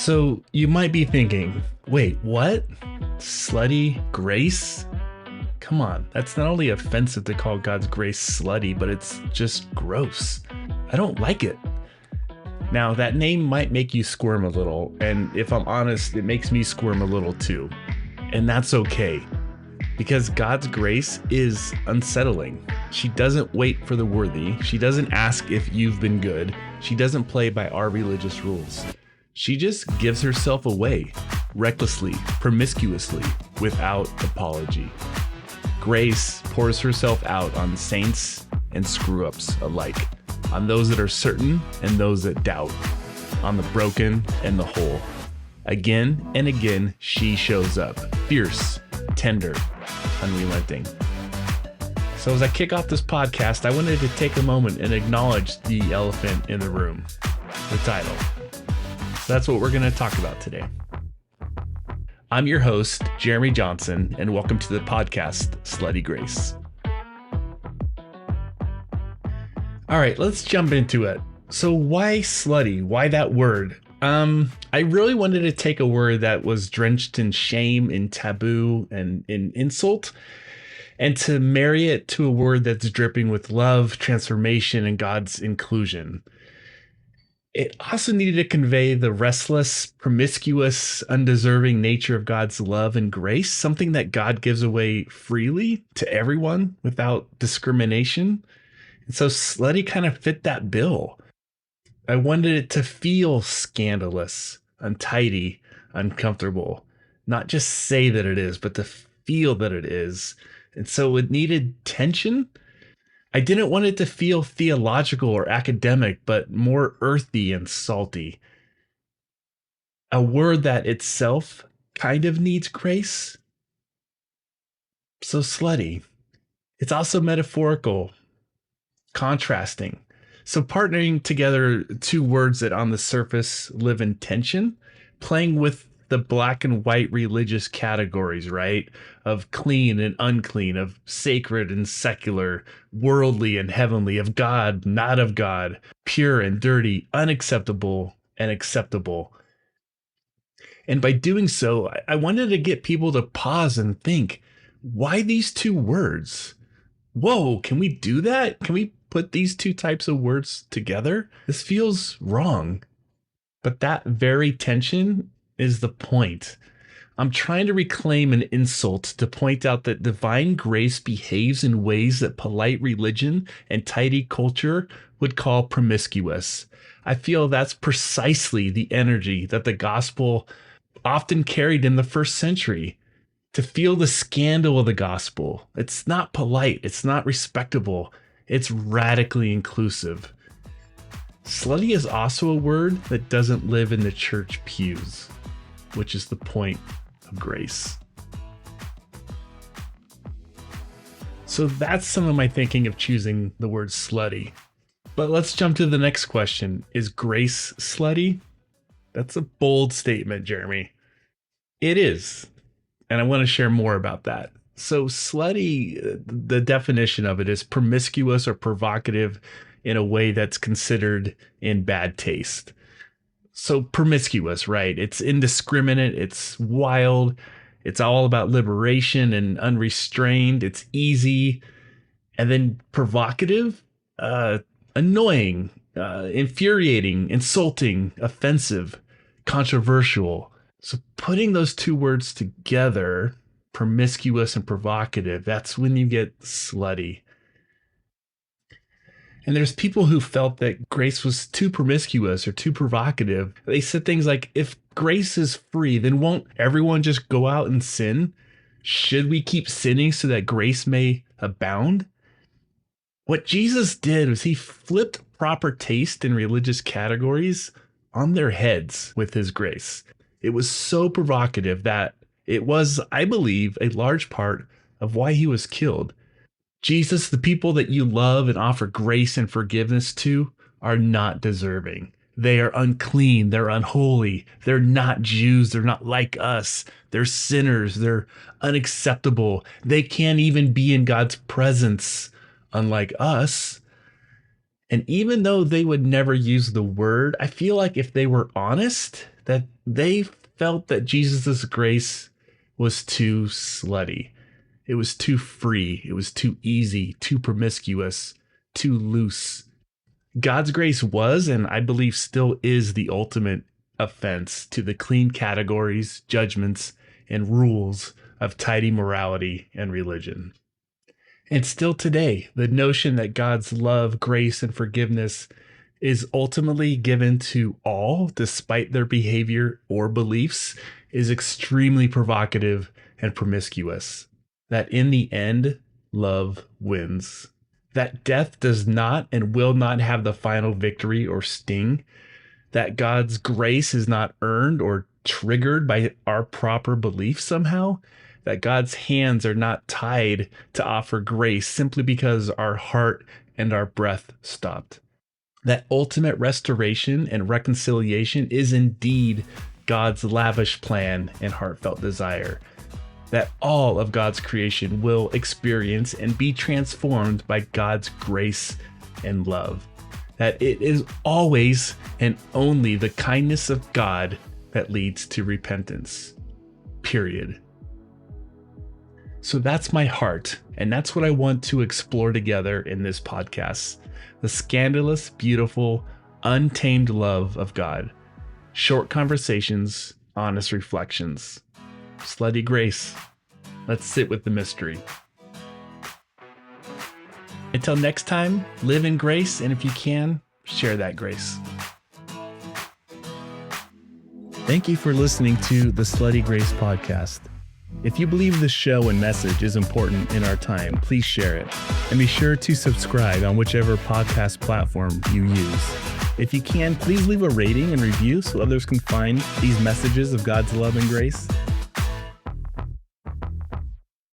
So you might be thinking, wait, what? Slutty Grace? Come on, that's not only offensive to call God's grace slutty, but it's just gross. I don't like it. Now, that name might make you squirm a little, and if I'm honest, it makes me squirm a little too. And that's okay, because God's grace is unsettling. She doesn't wait for the worthy. She doesn't ask if you've been good. She doesn't play by our religious rules. She just gives herself away, recklessly, promiscuously, without apology. Grace pours herself out on saints and screw-ups alike, on those that are certain and those that doubt, on the broken and the whole. Again and again, she shows up, fierce, tender, unrelenting. So as I kick off this podcast, I wanted to take a moment and acknowledge the elephant in the room, the title. So that's what we're going to talk about today. I'm your host, Jeromy Johnson, and welcome to the podcast, Slutty Grace. All right, let's jump into it. So why slutty? Why that word? I really wanted to take a word that was drenched in shame, in taboo, and in insult, and to marry it to a word that's dripping with love, transformation, and God's inclusion. It also needed to convey the restless, promiscuous, undeserving nature of God's love and grace, something that God gives away freely to everyone without discrimination. And so slutty kind of fit that bill. I wanted it to feel scandalous, untidy, uncomfortable, not just say that it is, but to feel that it is. And so it needed tension. I didn't want it to feel theological or academic, but more earthy and salty. A word that itself kind of needs grace. So slutty. It's also metaphorical, contrasting. So partnering together two words that on the surface live in tension, playing with the black and white religious categories, right? Of clean and unclean, of sacred and secular, worldly and heavenly, of God, not of God, pure and dirty, unacceptable and acceptable. And by doing so, I wanted to get people to pause and think, why these two words? Whoa, can we do that? Can we put these two types of words together? This feels wrong. But that very tension is the point. I'm trying to reclaim an insult to point out that divine grace behaves in ways that polite religion and tidy culture would call promiscuous. I feel that's precisely the energy that the gospel often carried in the first century. To feel the scandal of the gospel. It's not polite. It's not respectable. It's radically inclusive. Slutty is also a word that doesn't live in the church pews, which is the point of grace. So that's some of my thinking of choosing the word slutty. But let's jump to the next question. Is grace slutty? That's a bold statement, Jeromy. It is. And I want to share more about that. So slutty, the definition of it is promiscuous or provocative in a way that's considered in bad taste. So promiscuous, right? It's indiscriminate. It's wild. It's all about liberation and unrestrained. It's easy. And then provocative, annoying, infuriating, insulting, offensive, controversial. So putting those two words together, promiscuous and provocative, that's when you get slutty. And there's people who felt that grace was too promiscuous or too provocative. They said things like, if grace is free, then won't everyone just go out and sin? Should we keep sinning so that grace may abound? What Jesus did was he flipped proper taste in religious categories on their heads with his grace. It was so provocative that it was, I believe, a large part of why he was killed. Jesus, the people that you love and offer grace and forgiveness to are not deserving. They are unclean. They're unholy. They're not Jews. They're not like us. They're sinners. They're unacceptable. They can't even be in God's presence, unlike us. And even though they would never use the word, I feel like if they were honest, that they felt that Jesus' grace was too slutty. It was too free. It was too easy, too promiscuous, too loose. God's grace was, and I believe still is, the ultimate offense to the clean categories, judgments, and rules of tidy morality and religion. And still today, the notion that God's love, grace, and forgiveness is ultimately given to all despite their behavior or beliefs is extremely provocative and promiscuous. That in the end, love wins. That death does not and will not have the final victory or sting. That God's grace is not earned or triggered by our proper belief somehow. That God's hands are not tied to offer grace simply because our heart and our breath stopped. That ultimate restoration and reconciliation is indeed God's lavish plan and heartfelt desire. That all of God's creation will experience and be transformed by God's grace and love. That it is always and only the kindness of God that leads to repentance. Period. So that's my heart, and that's what I want to explore together in this podcast. The scandalous, beautiful, untamed love of God. Short conversations, honest reflections. Slutty Grace. Let's sit with the mystery. Until next time, live in grace, and if you can, share that grace. Thank you for listening to the Slutty Grace podcast. If you believe this show and message is important in our time, please share it. And be sure to subscribe on whichever podcast platform you use. If you can, please leave a rating and review so others can find these messages of God's love and grace.